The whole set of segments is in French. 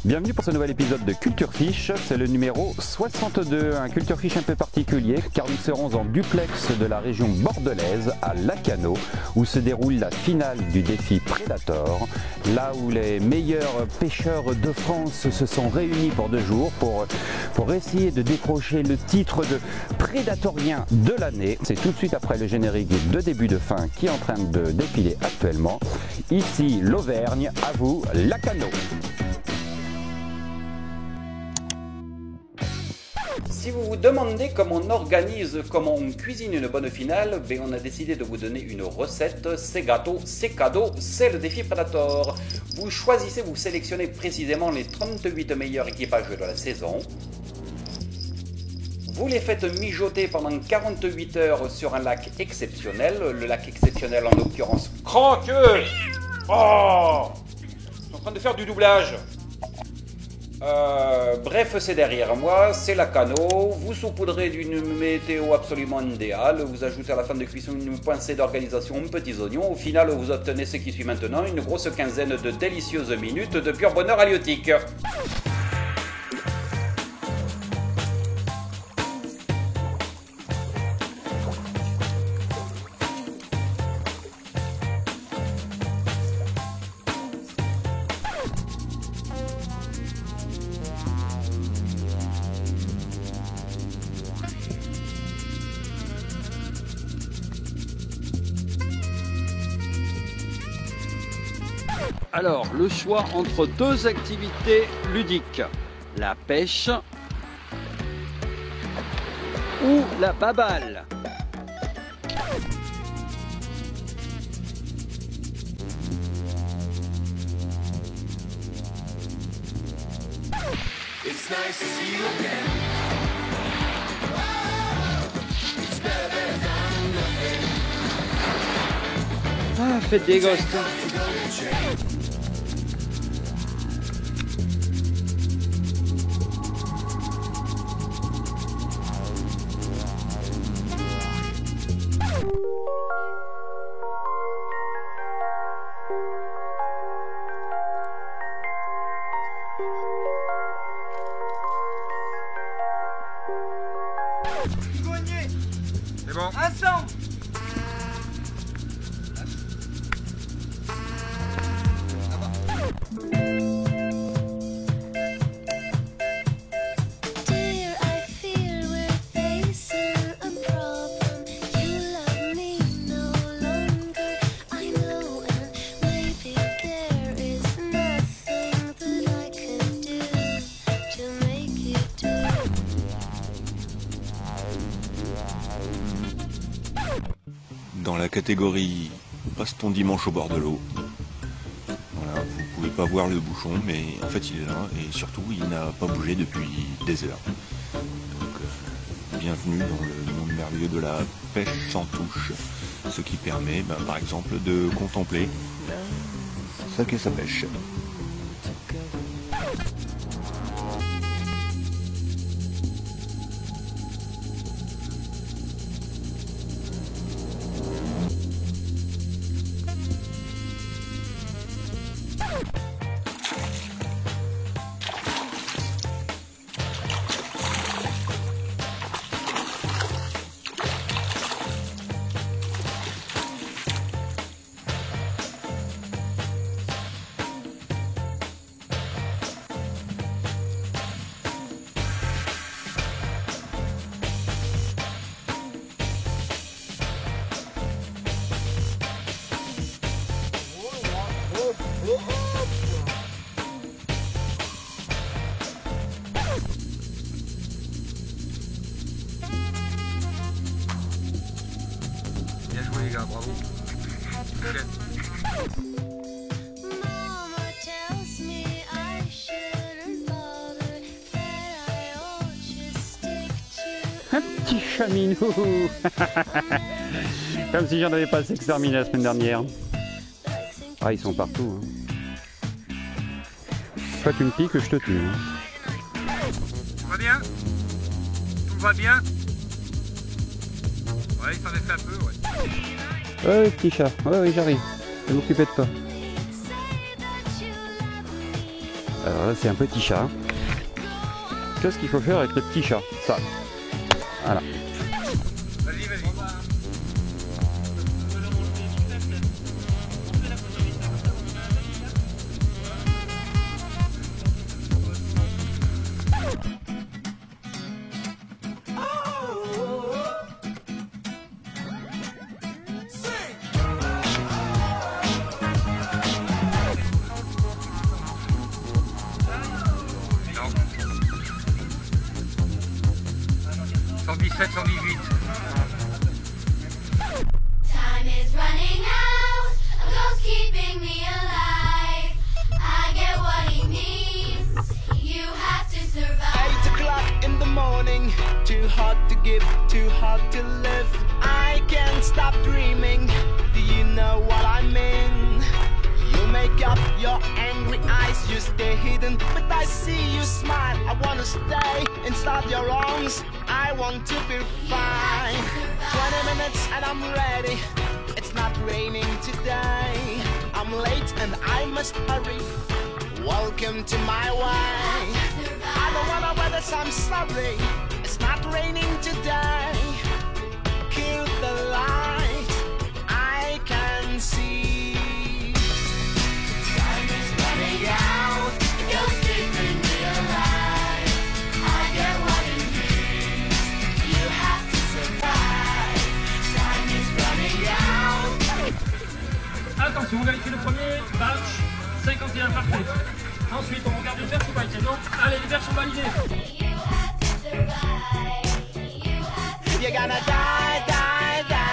Bienvenue pour ce nouvel épisode de Culture Fiche, c'est le numéro 62, un Culture Fiche un peu particulier car nous serons en duplex de la région bordelaise à Lacanau où se déroule la finale du défi Predator, là où les meilleurs pêcheurs de France se sont réunis pour 2 jours pour essayer de décrocher le titre de prédatorien de l'année. C'est tout de suite après le générique de début de fin qui est en train de défiler actuellement. Ici l'Auvergne, à vous Lacanau. Si vous vous demandez comment on organise, comment on cuisine une bonne finale, ben on a décidé de vous donner une recette, c'est gâteau, c'est cadeau, c'est le défi Predator. Vous choisissez, vous sélectionnez précisément les 38 meilleurs équipages de la saison. Vous les faites mijoter pendant 48 heures sur un lac exceptionnel, le lac exceptionnel en l'occurrence Cranqueux. Oh, je suis en train de faire du doublage. Bref, c'est derrière moi, c'est Lacanau, vous saupoudrez d'une météo absolument idéale, vous ajoutez à la fin de cuisson une pincée d'organisation, petits oignons, au final vous obtenez ce qui suit maintenant, une grosse quinzaine de délicieuses minutes de pur bonheur halieutique. Alors, le choix entre 2 activités ludiques, la pêche ou la baballe. It's nice to see you again. It's better than nothing. Ah, faites des gosses. C'est bon. Ensemble. Dear, I fear we're facing a problem. You love me no longer. I know, and maybe there is nothing that I can do to make you do. Dans la catégorie passe ton dimanche au bord de l'eau. Voilà, vous pouvez pas voir le bouchon, mais en fait il est là et surtout il n'a pas bougé depuis des heures. Donc bienvenue dans le monde merveilleux de la pêche sans touche, ce qui permet par exemple de contempler ça qu'est sa pêche. Bien joué les gars, bravo. Ok. Mama tells me I shouldn't bother, that I ought just stick to Un petit chaminou. Comme si j'en avais pas assez exterminé la semaine dernière. Ah, ils sont partout. Hein. Toi tu me piques, je te tue. Hein. Tout va bien? Tout va bien? Ouais, il s'en est fait un peu, ouais. Ouais, petit chat. Ouais, oui, j'arrive. Ne m'occupez de pas. Alors là, c'est un petit chat. Qu'est-ce qu'il faut faire avec le petit chat? Ça. Voilà. Vas-y, vas-y. Non. 117, 118. Time is running out, a ghost keeping me alive. I get what he means, you have to survive. 8 o'clock in the morning, too hard to give, too hard to live. I can't stop dreaming, do you know what I mean? You make up your angry eyes, you stay hidden, but I see you smile. I wanna stay inside your arms, I want to feel fine. 20 minutes and I'm ready, it's not raining today. I'm late and I must hurry, welcome to my way. I don't wanna wear this, I'm sorry, it's not raining today. Kill the light, I can see. Time is running out, you're keeping me alive. I get what it means, you have to survive. Time is running out. Attention, on vérifie le premier batch, 51 parfait. Ensuite, on regarde les verres sont validés. Donc, allez, les verres sont validés. You have to survive. You have to You're gonna die, die, die.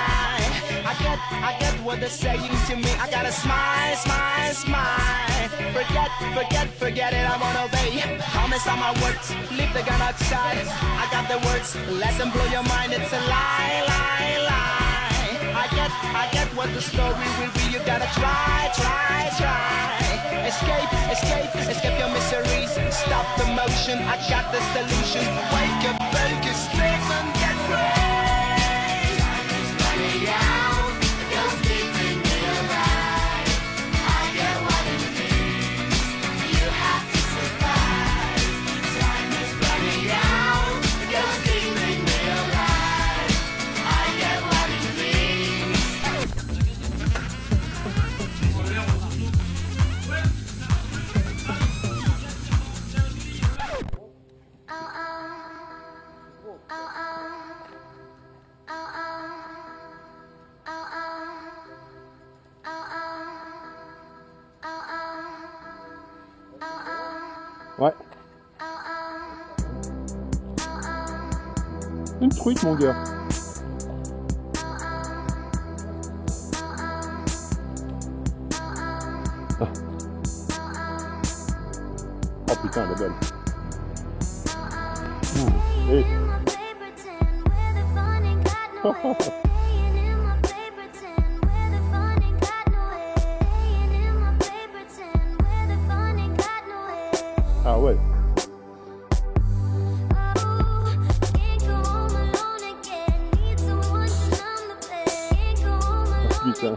I get what they're saying to me. I gotta smile, smile, smile. Forget, forget, forget it, I won't obey. Promise on my words, leave the gun outside. I got the words, let them blow your mind. It's a lie, lie, lie. I get what the story will be. You gotta try, try, try. Escape, escape, escape your miseries. Stop the motion, I got the solution. Wake up, focus, live and get free. Time is running out, you're keeping me alive. I get what it means, you have to survive. Time is running out, you're keeping me alive. I get what it means. Ouais. Une truite, mon gars. Ah. Oh putain, elle est belle. Ouh. Et... Ah ouais. Putain.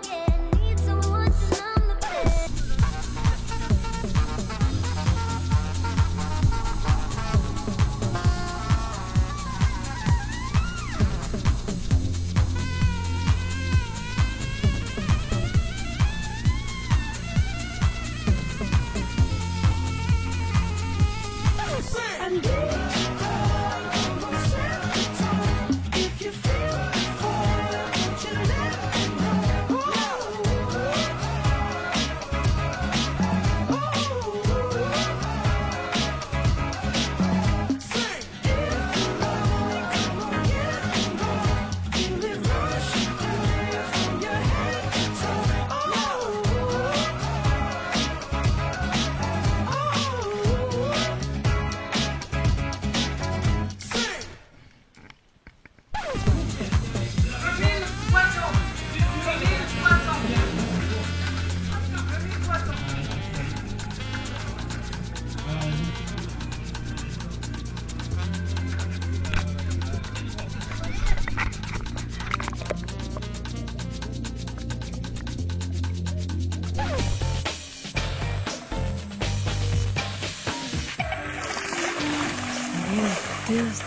Qu'est-ce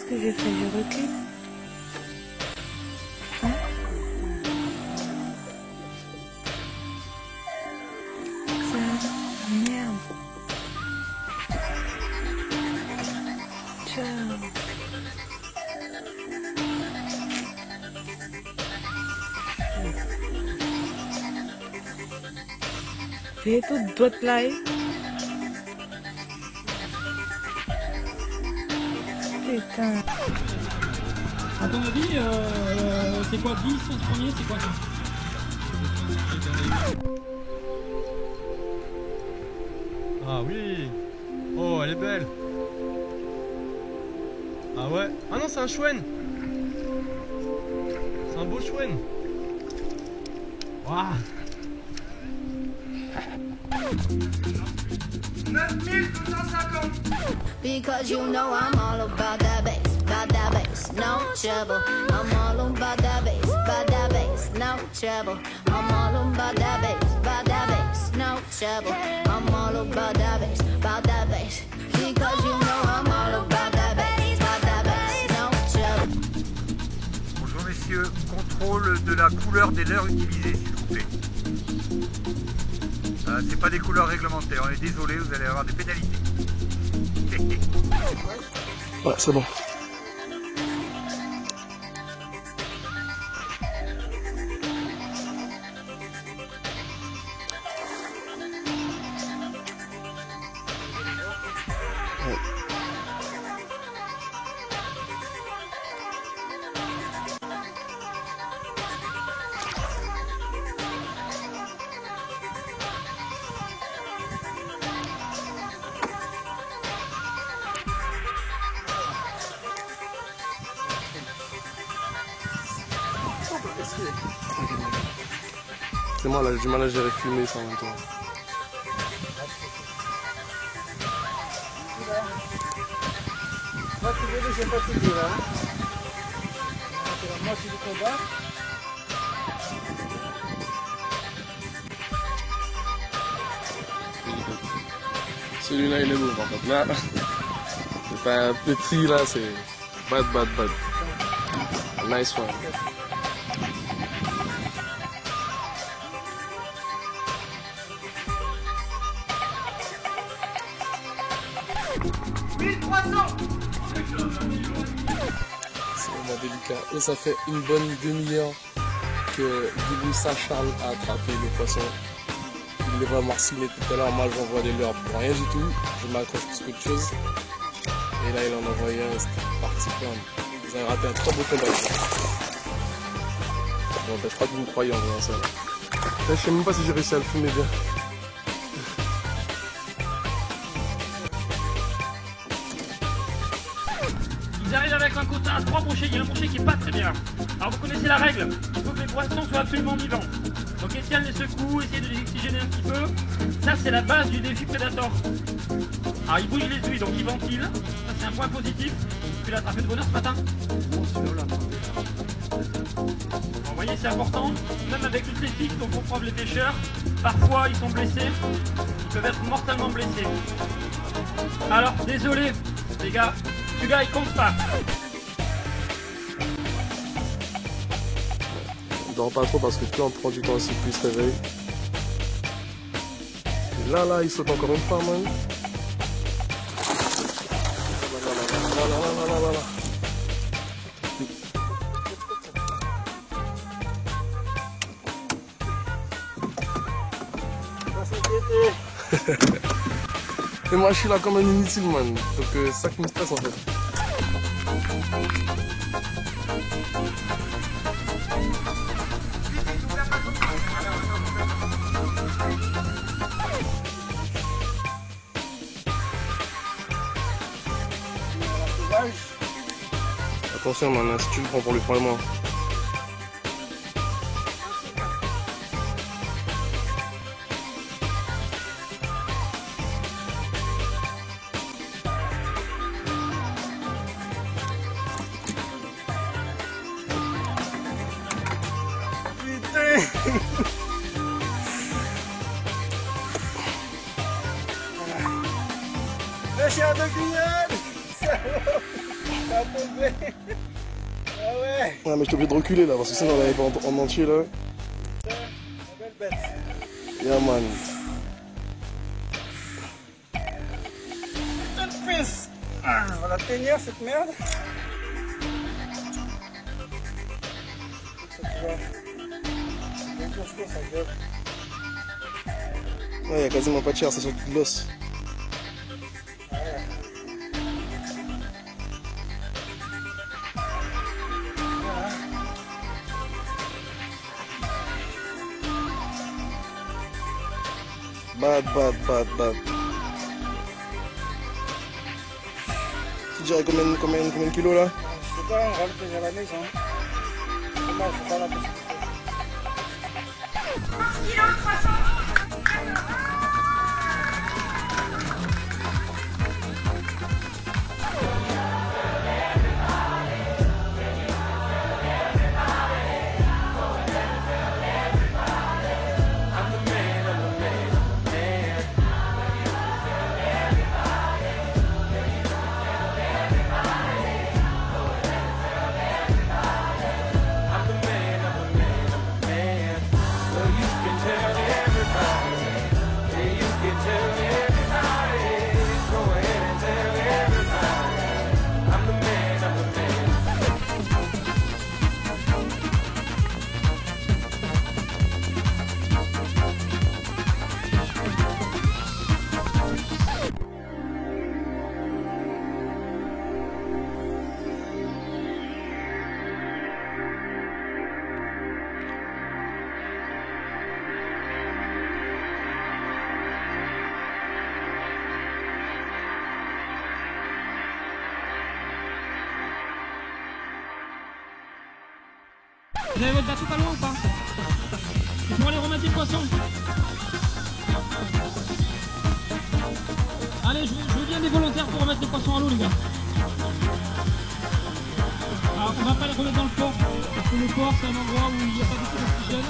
que j'ai fait? Je recule. Hein? Ça... Merde. Ciao. Fais tout doigt de là. Putain. À ton avis, c'est quoi 10, 11 premiers, c'est quoi ça? Ah oui. Oh, elle est belle. Ah ouais. Ah non, c'est un chouenne. C'est un beau chouenne. Waouh. 9250. Because you know I'm all about that bass, no trouble. I'm all about that bass, no trouble. I'm all about that bass, no trouble. I'm all about that bass, because you know I'm all about that bass, no trouble. Bonjour messieurs, contrôle de la couleur des leurres utilisées s'il vous plaît. C'est pas des couleurs réglementaires, on est désolé, vous allez avoir des pénalités. Ouais, c'est bon. C'est moi là, j'ai du mal à gérer fumer ça en même temps. Moi, tu veux, j'ai pas tout dit là. C'est la moitié du combat. Celui-là il est beau par contre. Là, c'est pas un petit là, c'est bad. Nice one. C'est vraiment délicat. Et ça fait une bonne demi-heure que Guilou s'acharne à attraper le poisson. Il les voit marciner tout à l'heure. Moi, j'envoie des leurres pour rien du tout. Je m'accroche plus qu'autre chose. Et là, il en a envoyé un. C'était parti plein. Vous avez raté un très beau combat. Bon, ben, je crois que vous me croyez en voyant ça. Là, je sais même pas si j'ai réussi à le fumer bien. Ils arrivent avec un quota à 3 brochets, il y a un brochet qui est pas très bien. Alors vous connaissez la règle, il faut que les poissons soient absolument vivants. Donc Étienne les secoue, essayez de les oxygéner un petit peu. Ça c'est la base du défi Predator. Alors il bouge les huiles, donc il ventile. Ça c'est un point positif. Tu l'as attrapé de bonheur ce matin. Vous voyez c'est important, même avec toutes les piques dont comprennent les pêcheurs, parfois ils sont blessés, ils peuvent être mortellement blessés. Alors désolé les gars, celui-là il compte pas. On dort pas trop parce que plus on prend du temps aussi, plus il se réveille. Et là, il saute encore une fois, man. Là. Et moi, je suis là comme un inutile, man. Donc, ça qui me stresse en fait. Attention, man, si tu le prends pour lui, prends-le-moi. Le chien de Guyane. Ça a tombé. Ah ouais. Ouais, mais je t'ai obligé de reculer là, parce que sinon on avait pas en entier là. Putain, la belle bête. Yeah, man. Putain de pisse. On va la tenir cette merde. Ça tu vois. Bien costaud sa gueule. Ouais, y'a quasiment pas de chair, c'est surtout de l'os. Bad. Tu dirais combien de kilos là? Je sais pas, on va le peser à la maison. Moi, je sais pas la possibilité. Vous avez votre bateau pas loin ou pas? C'est pour aller remettre des poissons. Allez, je veux bien des volontaires pour remettre des poissons à l'eau, les gars. Alors, on va pas les remettre dans le port, parce que le port, c'est un endroit où il n'y a pas beaucoup d'oxygène.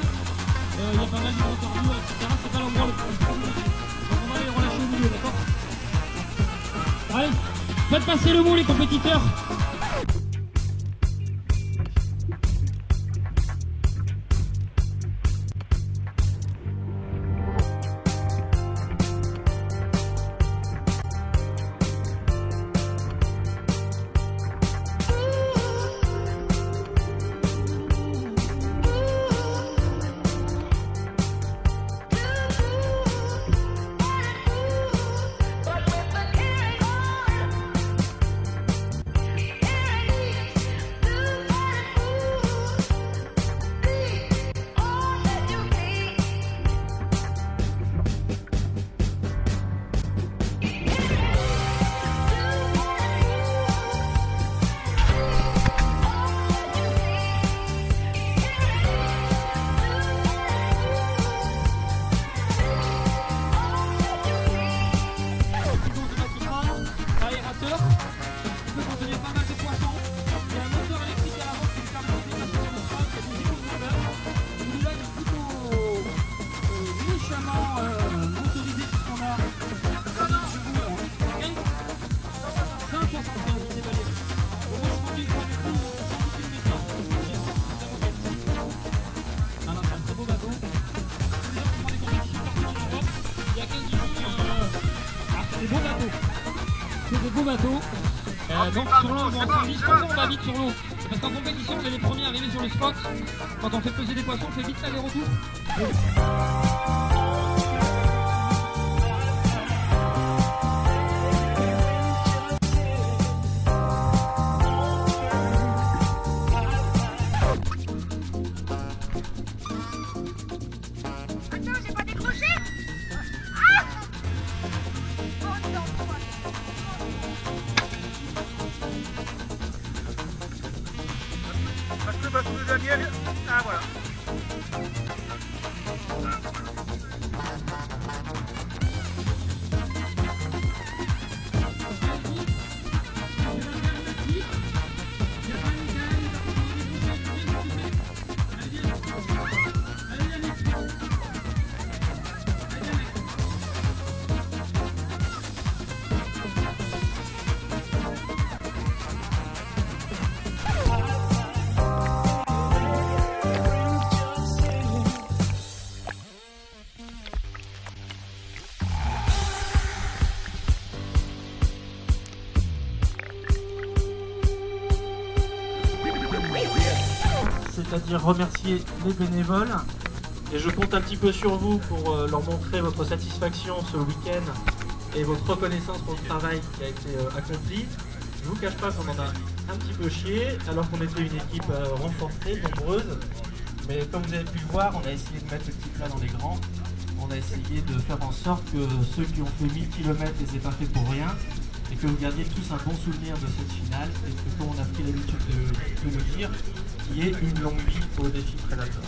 Il y a pas mal d'hydrocarbures, etc. C'est pas l'endroit le plus propice. Donc on va les relâcher au milieu, d'accord? Allez, faites passer le mot, les compétiteurs. Des beaux bateaux. Donc sur l'eau, on va vite sur l'eau. Parce qu'en compétition, on est les premiers arrivés sur le spot. Quand on fait peser des poissons, on fait vite l'aller-retour. Parce que le Daniel, ah voilà. C'est-à-dire remercier les bénévoles. Et je compte un petit peu sur vous pour leur montrer votre satisfaction ce week-end et votre reconnaissance pour le travail qui a été accompli. Je ne vous cache pas qu'on en a un petit peu chié, alors qu'on était une équipe renforcée, nombreuse. Mais comme vous avez pu le voir, on a essayé de mettre le petit plat dans les grands. On a essayé de faire en sorte que ceux qui ont fait 1000 km ne les aient pas fait pour rien. Et que vous gardiez tous un bon souvenir de cette finale. Et que, comme on a pris l'habitude de le dire, qu'il y ait une longue vie au défi Predator.